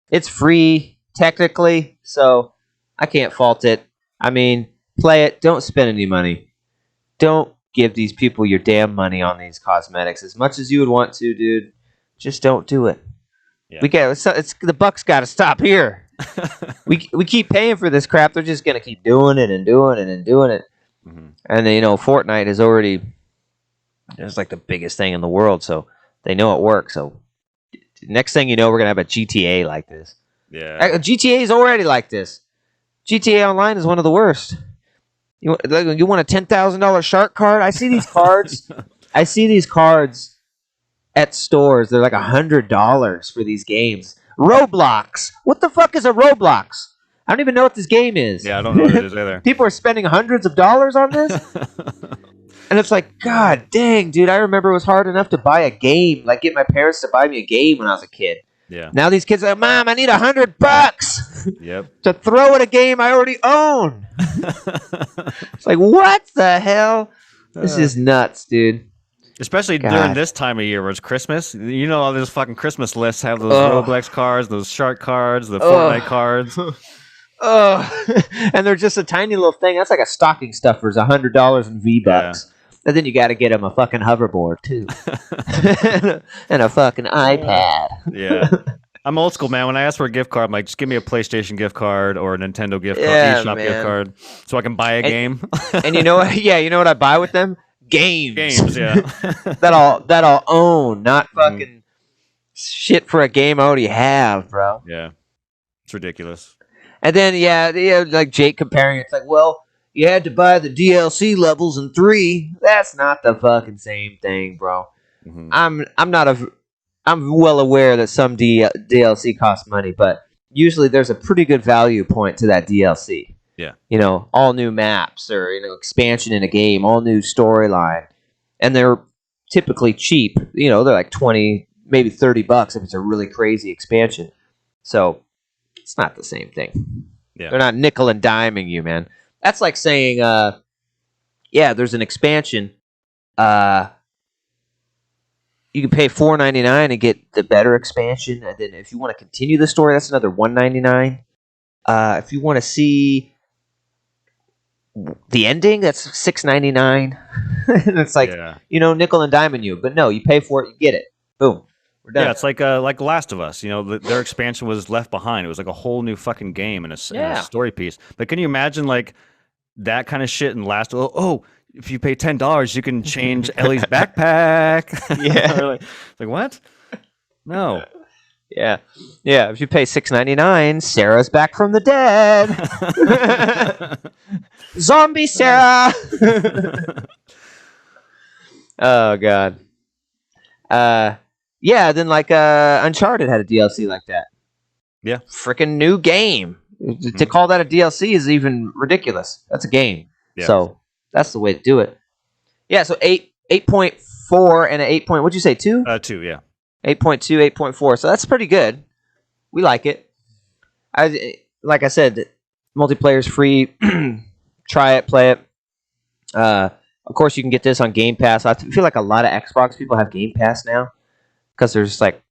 Speaker 1: it's free, technically, so I can't fault it. I mean, play it. Don't spend any money. Don't give these people your damn money on these cosmetics. As much as you would want to, dude, just don't do it. Yeah. It's the buck's got to stop here. we keep paying for this crap. They're just gonna keep doing it and doing it and doing it. Mm-hmm. And Fortnite is already it's like the biggest thing in the world, so they know it works. So next thing you know, we're gonna have a GTA like this.
Speaker 2: Yeah,
Speaker 1: GTA is already like this. GTA Online is one of the worst. You want a $10,000 shark card? I see these cards. At stores. They're like $100 for these games. Roblox. What the fuck is a Roblox? I don't even know what this game is.
Speaker 2: Yeah, I don't know what it is either.
Speaker 1: People are spending hundreds of dollars on this? And it's like, God dang, dude, I remember it was hard enough to buy a game. Like, get my parents to buy me a game when I was a kid.
Speaker 2: Yeah.
Speaker 1: Now these kids are like, Mom, I need $100
Speaker 2: Yep.
Speaker 1: to throw at a game I already own. It's like, what the hell? This is nuts, dude.
Speaker 2: Especially during this time of year where it's Christmas. You know, all those fucking Christmas lists have those Roblox cards, those Shark cards, the Fortnite cards.
Speaker 1: And they're just a tiny little thing. That's like a stocking stuffer. Is $100 in V-Bucks. And then you got to get them a fucking hoverboard, too. And a fucking iPad.
Speaker 2: Yeah. I'm old school, man. When I ask for a gift card, I'm like, just give me a PlayStation gift card or a Nintendo gift card, eShop gift card, so I can buy a game.
Speaker 1: And you know what? Yeah, you know what I buy with them? Games.
Speaker 2: Yeah.
Speaker 1: that I'll own, not fucking shit for a game I already have, bro.
Speaker 2: Yeah. It's ridiculous.
Speaker 1: And then, like Jake comparing, it's like, well, you had to buy the DLC levels in 3. That's not the fucking same thing, bro.
Speaker 2: Mm-hmm.
Speaker 1: I'm well aware that some DLC costs money, but usually there's a pretty good value point to that DLC.
Speaker 2: Yeah.
Speaker 1: You know, all new maps or, you know, expansion in a game, all new storyline. And they're typically cheap. You know, they're like 20, maybe $30 if it's a really crazy expansion. So it's not the same thing.
Speaker 2: Yeah.
Speaker 1: They're not nickel and diming you, man. That's like saying, there's an expansion. You can pay $4.99 and get the better expansion, and then if you want to continue the story, that's another $1.99. If you want to see the ending, that's $6.99. And it's like, nickel and diming you, but no, you pay for it, you get it. Boom, we're done.
Speaker 2: Yeah, it's like Last of Us. You know, their expansion was left behind. It was like a whole new fucking game and a story piece. But can you imagine like that kind of shit in Last? If you pay $10, you can change Ellie's backpack.
Speaker 1: Yeah.
Speaker 2: like what? No.
Speaker 1: Yeah. If you pay $6.99, Sarah's back from the dead. Zombie Sarah. Oh god. Then like Uncharted had a DLC like that.
Speaker 2: Yeah.
Speaker 1: Freaking new game. To call that a DLC is even ridiculous. That's a game.
Speaker 2: Yeah.
Speaker 1: So that's the way to do it. Yeah, so 8.4 and an 8. What'd you say, 2?
Speaker 2: 2, yeah.
Speaker 1: 8.2, 8.4. So that's pretty good. We like it. Like I said, multiplayer's free. Try it, play it. Of course, you can get this on Game Pass. I feel like a lot of Xbox people have Game Pass now because there's like,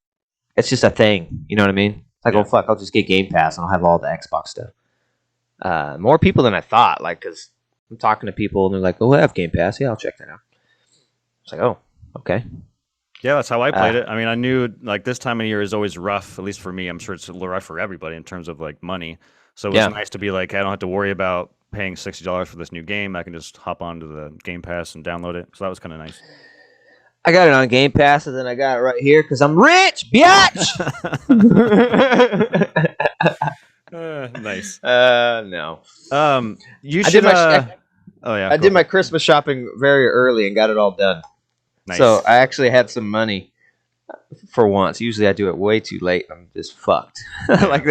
Speaker 1: it's just a thing. You know what I mean? Like, oh fuck, I'll just get Game Pass and I'll have all the Xbox stuff. More people than I thought. Like, because I'm talking to people and they're like, "Oh, I have Game Pass. Yeah, I'll check that out." It's like, "Oh, okay."
Speaker 2: Yeah, that's how I played it. I mean, I knew like this time of year is always rough, at least for me. I'm sure it's a little rough for everybody in terms of like money. So it was nice to be like, I don't have to worry about paying $60 for this new game. I can just hop onto the Game Pass and download it. So that was kind of nice.
Speaker 1: I got it on Game Pass, and then I got it right here because I'm rich, bitch.
Speaker 2: Nice.
Speaker 1: No.
Speaker 2: You should.
Speaker 1: I did my Christmas shopping very early and got it all done.
Speaker 2: Nice.
Speaker 1: So I actually had some money for once. Usually I do it way too late. I'm just fucked. like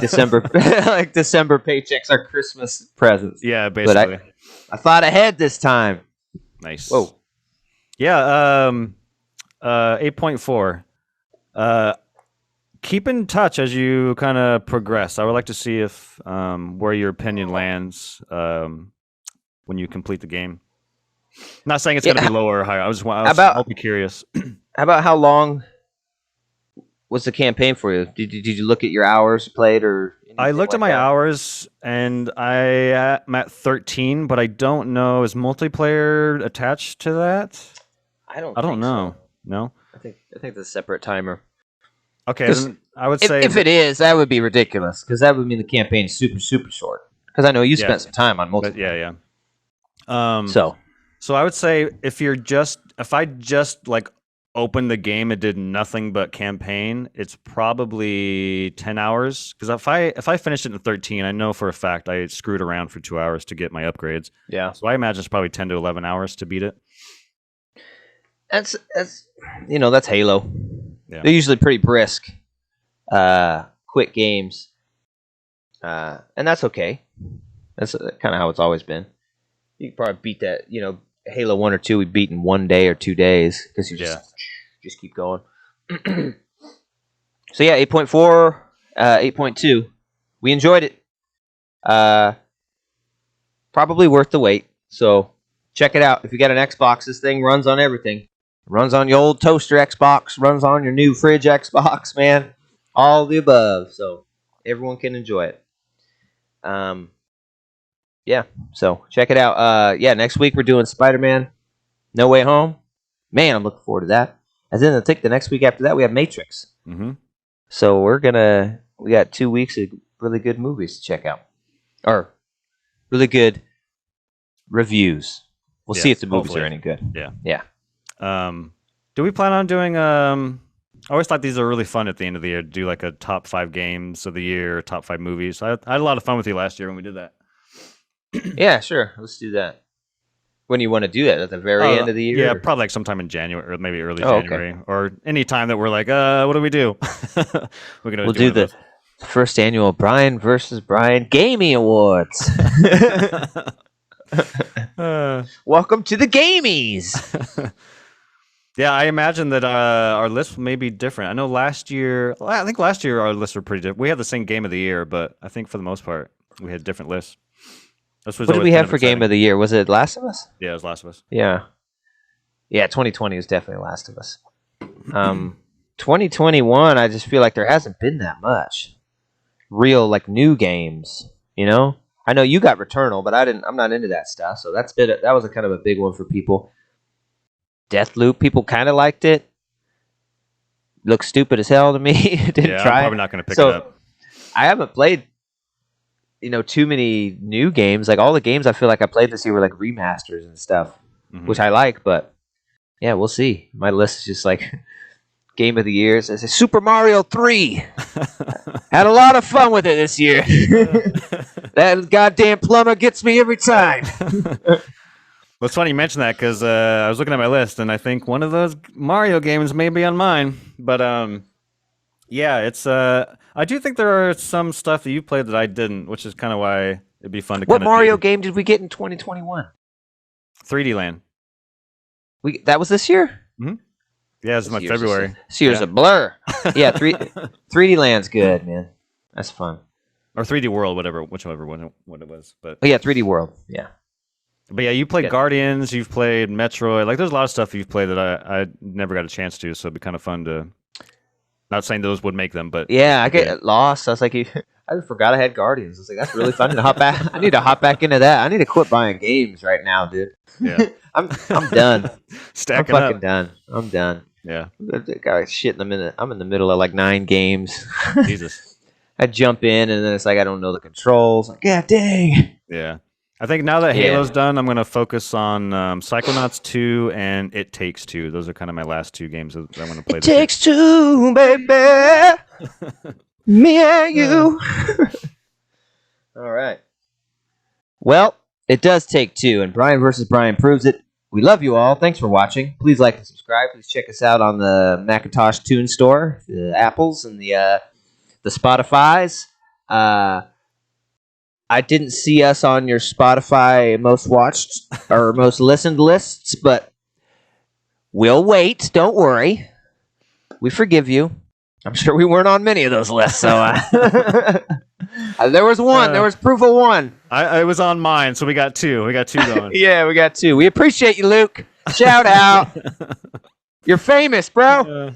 Speaker 1: December. Like December paychecks are Christmas presents.
Speaker 2: Yeah, basically.
Speaker 1: But I thought ahead this time.
Speaker 2: Nice.
Speaker 1: Whoa.
Speaker 2: Yeah. 8.4. Keep in touch as you kind of progress. I would like to see if where your opinion lands when you complete the game. Not saying it's going to be lower or higher. I was I'll be curious.
Speaker 1: How about how long was the campaign for you? Did you look at your hours played or?
Speaker 2: I looked at my hours and I'm at 13, but I don't know, is multiplayer attached to that?
Speaker 1: I don't
Speaker 2: know.
Speaker 1: So.
Speaker 2: No.
Speaker 1: I think it's a separate timer.
Speaker 2: Okay, then I would say
Speaker 1: if it is, that would be ridiculous because that would mean the campaign is super super short. Because I know you spent some time on multiplayer.
Speaker 2: So I would say if I just like opened the game and did nothing but campaign, it's probably 10 hours. Because if I finished it in 13, I know for a fact I screwed around for 2 hours to get my upgrades. Yeah. So I imagine it's probably 10 to 11 hours to beat it.
Speaker 1: That's Halo.
Speaker 2: Yeah.
Speaker 1: They're usually pretty brisk, quick games, and that's okay. That's kind of how it's always been. You can probably beat that. Halo 1 or 2 we beat in 1 day or 2 days because you just keep going. So yeah, 8.4, 8.2. We enjoyed it. Probably worth the wait. So check it out. If you got an Xbox, this thing runs on everything. It runs on your old toaster Xbox, runs on your new fridge Xbox, man. All the above. So everyone can enjoy it. Yeah, so check it out. Yeah, next week we're doing Spider-Man No Way Home. Man, I'm looking forward to that. And then I think the next week after that we have Matrix.
Speaker 2: Mm-hmm.
Speaker 1: So we got 2 weeks of really good movies to check out. Or really good reviews. We'll see if the movies
Speaker 2: hopefully.
Speaker 1: are any good.
Speaker 2: Yeah. Do we plan on doing I always thought these are really fun at the end of the year to do like a top 5 games of the year, top 5 movies. I had a lot of fun with you last year when we did that.
Speaker 1: Yeah, sure. Let's do that. When you want to do that? At the very end of the year?
Speaker 2: Yeah, probably like sometime in January or maybe early
Speaker 1: okay.
Speaker 2: January. Or any time that we're like, what do we do?
Speaker 1: We'll do the first annual Bryan versus Bryan Gaming Awards. Welcome to the Gamies.
Speaker 2: Yeah, I imagine that our list may be different. I know I think last year our lists were pretty different. We had the same game of the year, but I think for the most part, we had different lists.
Speaker 1: What did we have for game of the year? Was it Last of Us?
Speaker 2: Yeah, it was Last of Us.
Speaker 1: Yeah. Yeah, 2020 was definitely Last of Us. 2021, I just feel like there hasn't been that much real like new games, you know? I know you got Returnal, but I'm not into that stuff, so that was a kind of a big one for people. Deathloop, people kind of liked it. Looks stupid as hell to me. Didn't try
Speaker 2: I'm probably not going to pick it up.
Speaker 1: I haven't played too many new games. Like all the games I feel like I played this year were like remasters and stuff, which I like, but yeah, we'll see. My list is just like game of the year. It says Super Mario 3. Had a lot of fun with it this year. That goddamn plumber gets me every time.
Speaker 2: Well, it's funny you mention that because I was looking at my list and I think one of those Mario games may be on mine. But yeah, it's I do think there are some stuff that you played that I didn't, which is kind of why it'd be fun to.
Speaker 1: What Mario game did we get in 2021?
Speaker 2: 3D Land.
Speaker 1: That was this year?
Speaker 2: Mm-hmm. Yeah, it's my February.
Speaker 1: This year's a blur. Yeah, 3D Land's good, man. That's fun.
Speaker 2: Or 3D World, whichever one what it was. But
Speaker 1: yeah, 3D World. Yeah.
Speaker 2: But yeah, you played Guardians, you've played Metroid. Like, there's a lot of stuff you've played that I never got a chance to, so it'd be kind of fun to. Not saying those would make them, but
Speaker 1: yeah, I get lost. I was like, I forgot I had Guardians. I was like, that's really fun to hop back. I need to hop back into that. I need to quit buying games right now, dude.
Speaker 2: Yeah,
Speaker 1: I'm done.
Speaker 2: Stacking up.
Speaker 1: I'm fucking done. I'm done.
Speaker 2: Yeah,
Speaker 1: got shit in a minute. I'm in the middle of like 9 games.
Speaker 2: Jesus.
Speaker 1: I jump in and then it's like I don't know the controls. Like, God dang.
Speaker 2: Yeah. I think now that Halo's done, I'm going to focus on Psychonauts 2 and It Takes Two. Those are kind of my last 2 games that I want to play.
Speaker 1: It Takes Two, baby. Me and you. All right. Well, it does take 2, and Bryan versus Bryan proves it. We love you all. Thanks for watching. Please like and subscribe. Please check us out on the Macintosh Tune Store, the Apples, and the Spotifys. I didn't see us on your Spotify most watched or most listened lists, but we'll wait. Don't worry. We forgive you. I'm sure we weren't on many of those lists. So there was one. There was proof of one.
Speaker 2: I was on mine, so we got 2. We got 2 going.
Speaker 1: Yeah, we got 2. We appreciate you, Luke. Shout out. You're famous, bro.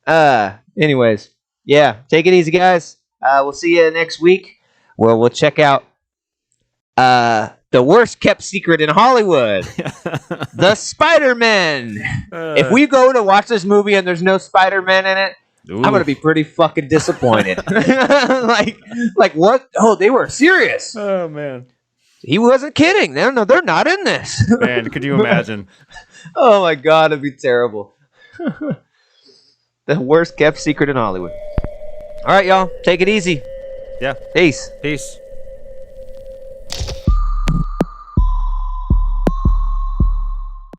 Speaker 1: Anyways, yeah. Take it easy, guys. We'll see you next week. Well, we'll check out the worst kept secret in Hollywood, the Spider-Man. If we go to watch this movie and there's no Spider-Man in it, I'm gonna be pretty fucking disappointed. like what? Oh, they were serious.
Speaker 2: Oh man,
Speaker 1: he wasn't kidding. No, they're not in this.
Speaker 2: Man, could you imagine?
Speaker 1: Oh my god, it'd be terrible. The worst kept secret in Hollywood. All right, y'all, take it easy.
Speaker 2: Yeah.
Speaker 1: Peace.
Speaker 2: Peace.